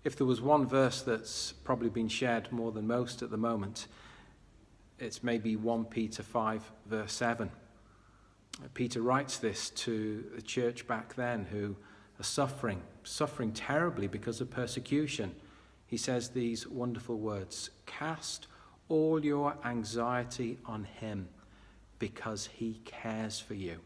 If there was one verse that's probably been shared more than most at the moment, it's maybe 1 Peter 5, verse 7. Peter writes this to the church back then who are suffering terribly because of persecution. He says these wonderful words, "Cast all your anxiety on him because he cares for you."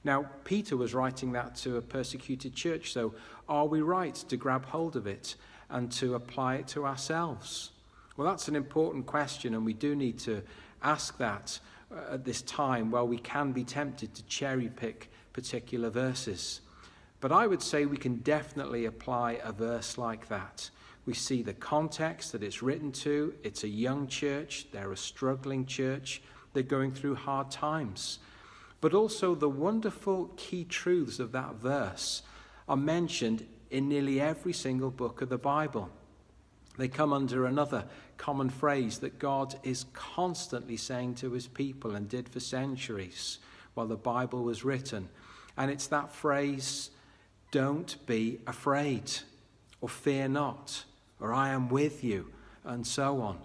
Now, Peter was writing that to a persecuted church, so are we right to grab hold of it and to apply it to ourselves? Well, that's an important question, and we do need to ask that at this time where we can be tempted to cherry pick particular verses. But I would say we can definitely apply a verse like that. We see the context that it's written to. It's a young church. They're a struggling church. They're going through hard times. But also the wonderful key truths of that verse are mentioned in nearly every single book of the Bible. They come under another common phrase that God is constantly saying to his people and did for centuries while the Bible was written. And it's that phrase, "Don't be afraid," or "Fear not," or "I am with you," and so on.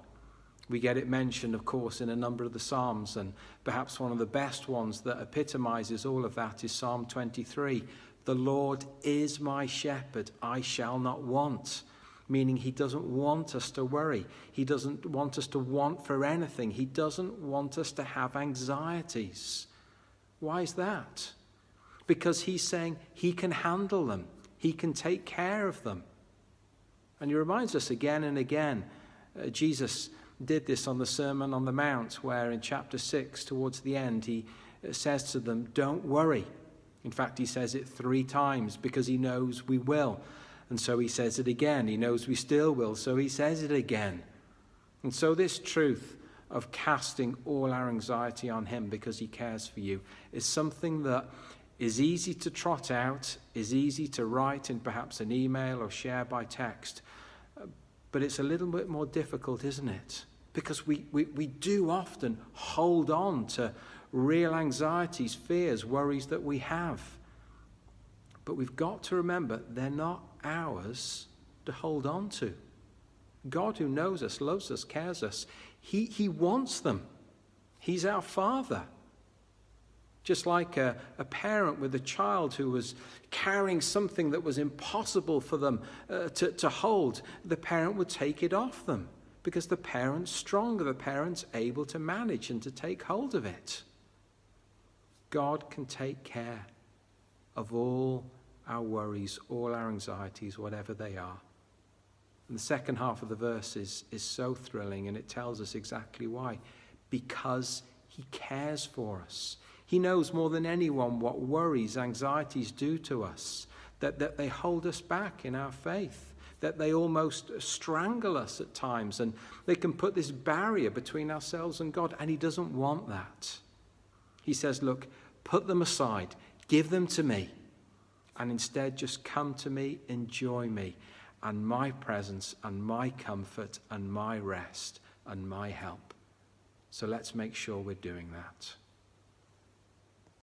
We get it mentioned, of course, in a number of the Psalms, and perhaps one of the best ones that epitomizes all of that is Psalm 23. "The Lord is my shepherd, I shall not want." Meaning he doesn't want us to worry. He doesn't want us to want for anything. He doesn't want us to have anxieties. Why is that? Because he's saying he can handle them. He can take care of them. And he reminds us again and again, Jesus did this on the Sermon on the Mount, where in chapter 6, towards the end, he says to them, "Don't worry." In fact, he says it 3 times because he knows we will. And so he says it again. He knows we still will, so he says it again. And so this truth of casting all our anxiety on him because he cares for you is something that is easy to trot out, is easy to write in perhaps an email or share by text. But it's a little bit more difficult, isn't it? Because we do often hold on to real anxieties, fears, worries that we have. But we've got to remember they're not ours to hold on to. God, who knows us, loves us, cares us, he wants them. He's our Father. Just like a parent with a child who was carrying something that was impossible for them to hold, the parent would take it off them because the parent's stronger, the parent's able to manage and to take hold of it. God can take care of all our worries, all our anxieties, whatever they are. And the second half of the verse is so thrilling, and it tells us exactly why. Because he cares for us. He knows more than anyone what worries, anxieties do to us, that they hold us back in our faith, that they almost strangle us at times, and they can put this barrier between ourselves and God, and he doesn't want that. He says, look, put them aside, give them to me, and instead just come to me, enjoy me, and my presence, and my comfort, and my rest, and my help. So let's make sure we're doing that.